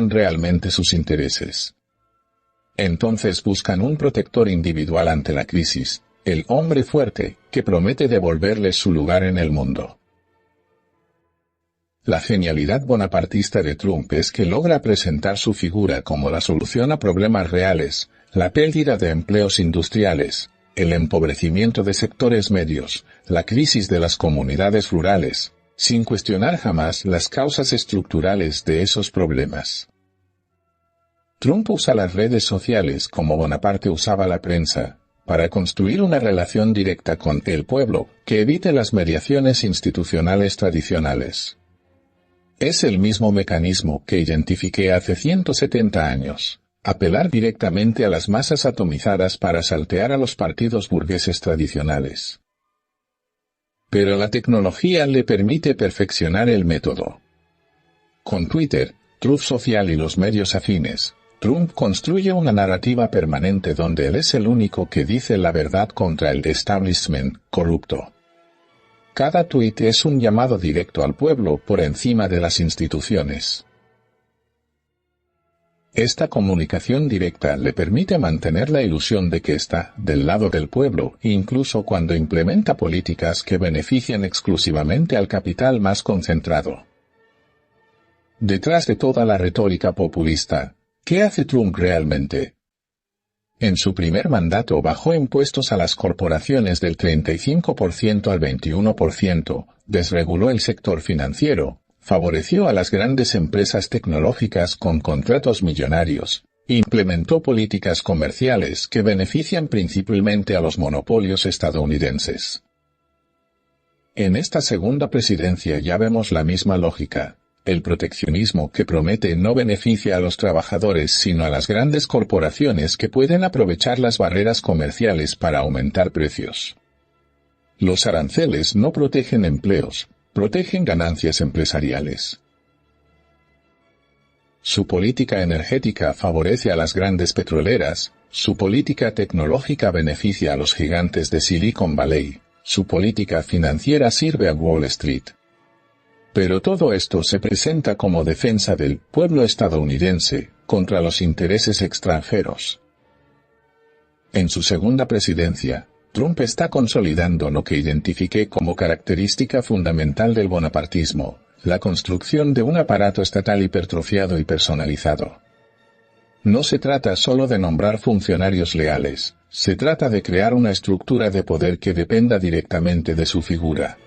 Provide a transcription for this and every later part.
realmente sus intereses. Entonces buscan un protector individual ante la crisis, el hombre fuerte, que promete devolverles su lugar en el mundo. La genialidad bonapartista de Trump es que logra presentar su figura como la solución a problemas reales, la pérdida de empleos industriales, el empobrecimiento de sectores medios, la crisis de las comunidades rurales, sin cuestionar jamás las causas estructurales de esos problemas. Trump usa las redes sociales como Bonaparte usaba la prensa, para construir una relación directa con el pueblo, que evite las mediaciones institucionales tradicionales. Es el mismo mecanismo que identifiqué hace 170 años, apelar directamente a las masas atomizadas para saltear a los partidos burgueses tradicionales. Pero la tecnología le permite perfeccionar el método. Con Twitter, Truth Social y los medios afines, Trump construye una narrativa permanente donde él es el único que dice la verdad contra el establishment corrupto. Cada tuit es un llamado directo al pueblo por encima de las instituciones. Esta comunicación directa le permite mantener la ilusión de que está del lado del pueblo, incluso cuando implementa políticas que benefician exclusivamente al capital más concentrado. Detrás de toda la retórica populista, ¿qué hace Trump realmente? En su primer mandato bajó impuestos a las corporaciones del 35% al 21%, desreguló el sector financiero, favoreció a las grandes empresas tecnológicas con contratos millonarios, implementó políticas comerciales que benefician principalmente a los monopolios estadounidenses. En esta segunda presidencia ya vemos la misma lógica. El proteccionismo que promete no beneficia a los trabajadores sino a las grandes corporaciones que pueden aprovechar las barreras comerciales para aumentar precios. Los aranceles no protegen empleos, protegen ganancias empresariales. Su política energética favorece a las grandes petroleras, su política tecnológica beneficia a los gigantes de Silicon Valley, su política financiera sirve a Wall Street. Pero todo esto se presenta como defensa del pueblo estadounidense contra los intereses extranjeros. En su segunda presidencia, Trump está consolidando lo que identifiqué como característica fundamental del bonapartismo, la construcción de un aparato estatal hipertrofiado y personalizado. No se trata solo de nombrar funcionarios leales, se trata de crear una estructura de poder que dependa directamente de su figura.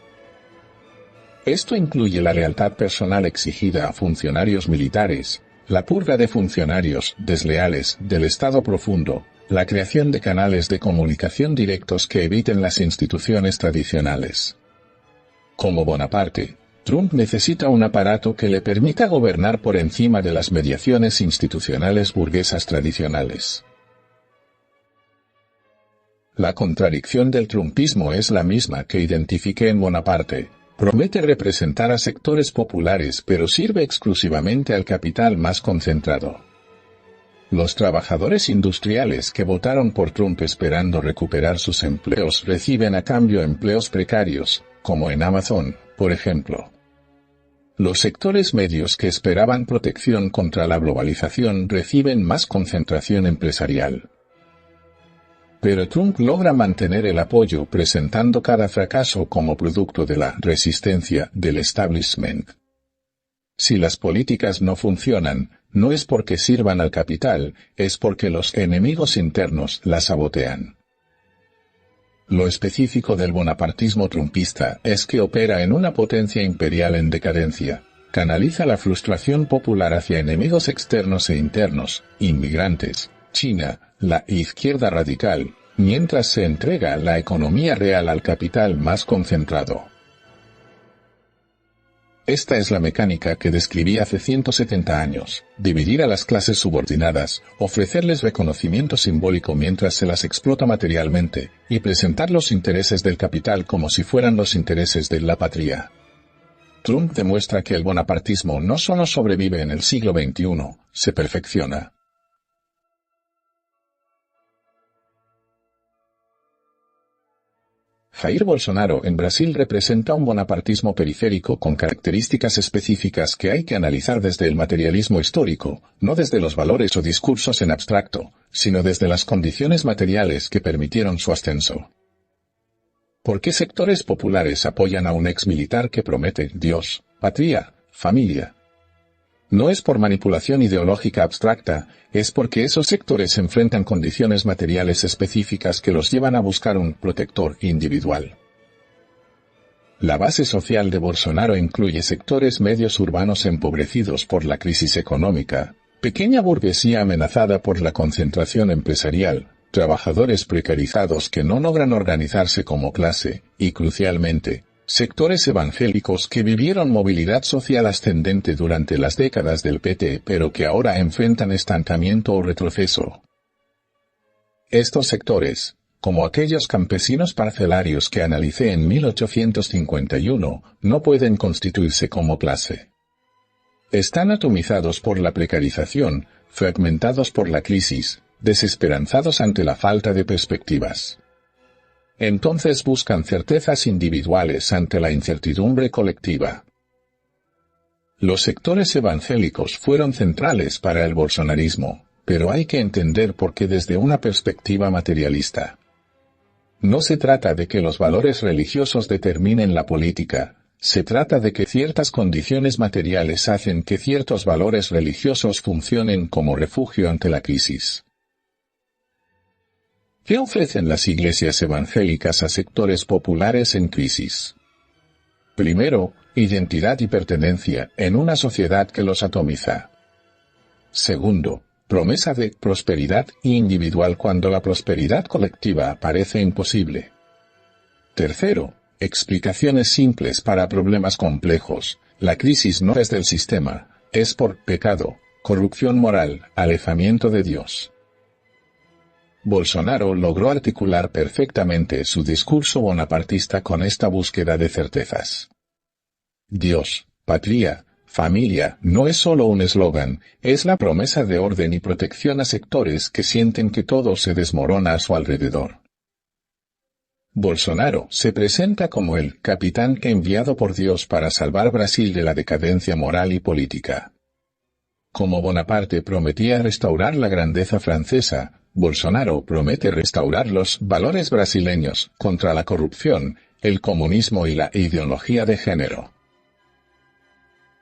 Esto incluye la lealtad personal exigida a funcionarios militares, la purga de funcionarios desleales del Estado profundo, la creación de canales de comunicación directos que eviten las instituciones tradicionales. Como Bonaparte, Trump necesita un aparato que le permita gobernar por encima de las mediaciones institucionales burguesas tradicionales. La contradicción del trumpismo es la misma que identifiqué en Bonaparte. Promete representar a sectores populares pero sirve exclusivamente al capital más concentrado. Los trabajadores industriales que votaron por Trump esperando recuperar sus empleos reciben a cambio empleos precarios, como en Amazon, por ejemplo. Los sectores medios que esperaban protección contra la globalización reciben más concentración empresarial. Pero Trump logra mantener el apoyo presentando cada fracaso como producto de la resistencia del establishment. Si las políticas no funcionan, no es porque sirvan al capital, es porque los enemigos internos las sabotean. Lo específico del bonapartismo trumpista es que opera en una potencia imperial en decadencia, canaliza la frustración popular hacia enemigos externos e internos, inmigrantes, China, la izquierda radical, mientras se entrega la economía real al capital más concentrado. Esta es la mecánica que describí hace 170 años, dividir a las clases subordinadas, ofrecerles reconocimiento simbólico mientras se las explota materialmente, y presentar los intereses del capital como si fueran los intereses de la patria. Trump demuestra que el bonapartismo no solo sobrevive en el siglo XXI, se perfecciona. Jair Bolsonaro en Brasil representa un bonapartismo periférico con características específicas que hay que analizar desde el materialismo histórico, no desde los valores o discursos en abstracto, sino desde las condiciones materiales que permitieron su ascenso. ¿Por qué sectores populares apoyan a un ex militar que promete Dios, patria, familia? No es por manipulación ideológica abstracta, es porque esos sectores enfrentan condiciones materiales específicas que los llevan a buscar un protector individual. La base social de Bolsonaro incluye sectores medios urbanos empobrecidos por la crisis económica, pequeña burguesía amenazada por la concentración empresarial, trabajadores precarizados que no logran organizarse como clase, y crucialmente, sectores evangélicos que vivieron movilidad social ascendente durante las décadas del PT pero que ahora enfrentan estancamiento o retroceso. Estos sectores, como aquellos campesinos parcelarios que analicé en 1851, no pueden constituirse como clase. Están atomizados por la precarización, fragmentados por la crisis, desesperanzados ante la falta de perspectivas. Entonces buscan certezas individuales ante la incertidumbre colectiva. Los sectores evangélicos fueron centrales para el bolsonarismo, pero hay que entender por qué desde una perspectiva materialista. No se trata de que los valores religiosos determinen la política, se trata de que ciertas condiciones materiales hacen que ciertos valores religiosos funcionen como refugio ante la crisis. ¿Qué ofrecen las iglesias evangélicas a sectores populares en crisis? Primero, identidad y pertenencia en una sociedad que los atomiza. Segundo, promesa de prosperidad individual cuando la prosperidad colectiva parece imposible. Tercero, explicaciones simples para problemas complejos. La crisis no es del sistema, es por pecado, corrupción moral, alejamiento de Dios. Bolsonaro logró articular perfectamente su discurso bonapartista con esta búsqueda de certezas. Dios, patria, familia no es solo un eslogan, es la promesa de orden y protección a sectores que sienten que todo se desmorona a su alrededor. Bolsonaro se presenta como el capitán enviado por Dios para salvar Brasil de la decadencia moral y política. Como Bonaparte prometía restaurar la grandeza francesa, Bolsonaro promete restaurar los valores brasileños contra la corrupción, el comunismo y la ideología de género.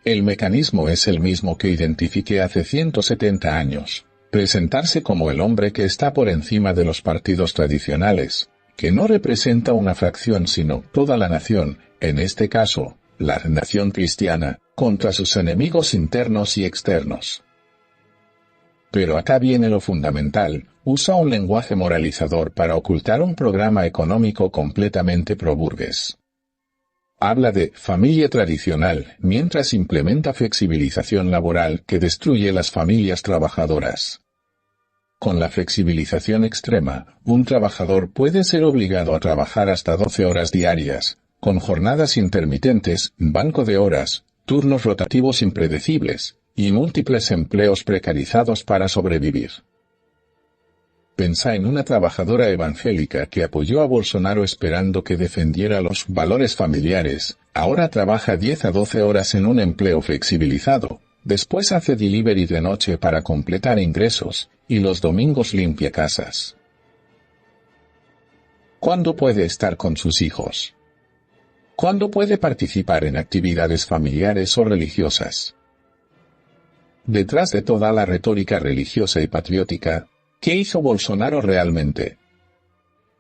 El mecanismo es el mismo que identifiqué hace 170 años, presentarse como el hombre que está por encima de los partidos tradicionales, que no representa una fracción sino toda la nación, en este caso, la nación cristiana, contra sus enemigos internos y externos. Pero acá viene lo fundamental, usa un lenguaje moralizador para ocultar un programa económico completamente pro-burgués. Habla de familia tradicional, mientras implementa flexibilización laboral que destruye las familias trabajadoras. Con la flexibilización extrema, un trabajador puede ser obligado a trabajar hasta 12 horas diarias, con jornadas intermitentes, banco de horas, turnos rotativos impredecibles, y múltiples empleos precarizados para sobrevivir. Pensá en una trabajadora evangélica que apoyó a Bolsonaro esperando que defendiera los valores familiares, ahora trabaja 10 a 12 horas en un empleo flexibilizado, después hace delivery de noche para completar ingresos, y los domingos limpia casas. ¿Cuándo puede estar con sus hijos? ¿Cuándo puede participar en actividades familiares o religiosas? Detrás de toda la retórica religiosa y patriótica, ¿qué hizo Bolsonaro realmente?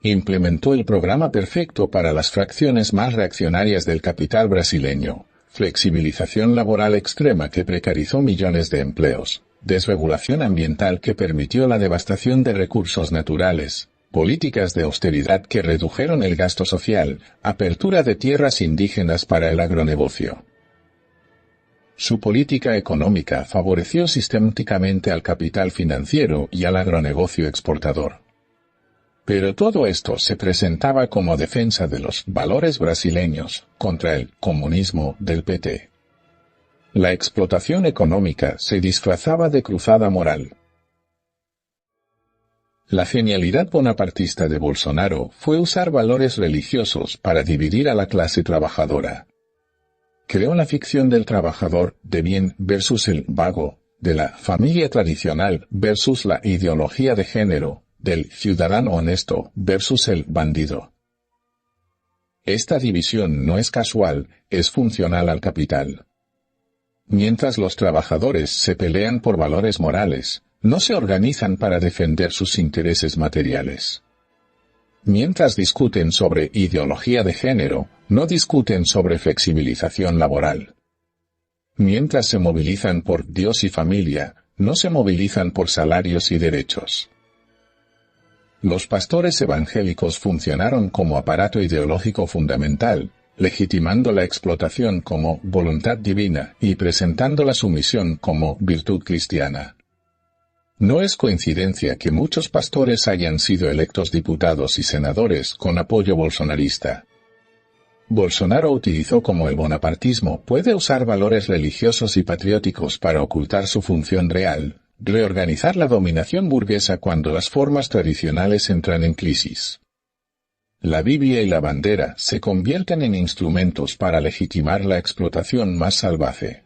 Implementó el programa perfecto para las fracciones más reaccionarias del capital brasileño, flexibilización laboral extrema que precarizó millones de empleos, desregulación ambiental que permitió la devastación de recursos naturales, políticas de austeridad que redujeron el gasto social, apertura de tierras indígenas para el agronegocio. Su política económica favoreció sistemáticamente al capital financiero y al agronegocio exportador. Pero todo esto se presentaba como defensa de los valores brasileños contra el comunismo del PT. La explotación económica se disfrazaba de cruzada moral. La genialidad bonapartista de Bolsonaro fue usar valores religiosos para dividir a la clase trabajadora. Creó la ficción del trabajador de bien versus el vago, de la familia tradicional versus la ideología de género, del ciudadano honesto versus el bandido. Esta división no es casual, es funcional al capital. Mientras los trabajadores se pelean por valores morales, no se organizan para defender sus intereses materiales. Mientras discuten sobre ideología de género, no discuten sobre flexibilización laboral. Mientras se movilizan por Dios y familia, no se movilizan por salarios y derechos. Los pastores evangélicos funcionaron como aparato ideológico fundamental, legitimando la explotación como voluntad divina y presentando la sumisión como virtud cristiana. No es coincidencia que muchos pastores hayan sido electos diputados y senadores con apoyo bolsonarista. Bolsonaro utilizó como el bonapartismo puede usar valores religiosos y patrióticos para ocultar su función real, reorganizar la dominación burguesa cuando las formas tradicionales entran en crisis. La Biblia y la bandera se convierten en instrumentos para legitimar la explotación más salvaje.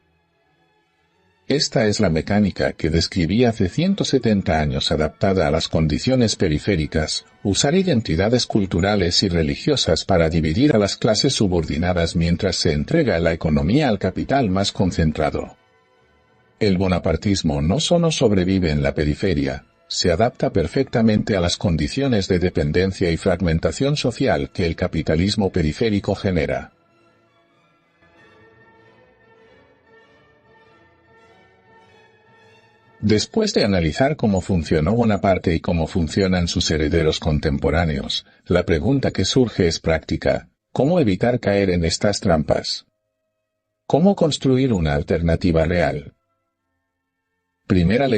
Esta es la mecánica que describí hace 170 años adaptada a las condiciones periféricas, usar identidades culturales y religiosas para dividir a las clases subordinadas mientras se entrega la economía al capital más concentrado. El bonapartismo no solo sobrevive en la periferia, se adapta perfectamente a las condiciones de dependencia y fragmentación social que el capitalismo periférico genera. Después de analizar cómo funcionó Bonaparte y cómo funcionan sus herederos contemporáneos, la pregunta que surge es práctica: ¿cómo evitar caer en estas trampas? ¿Cómo construir una alternativa real? Primera lectura.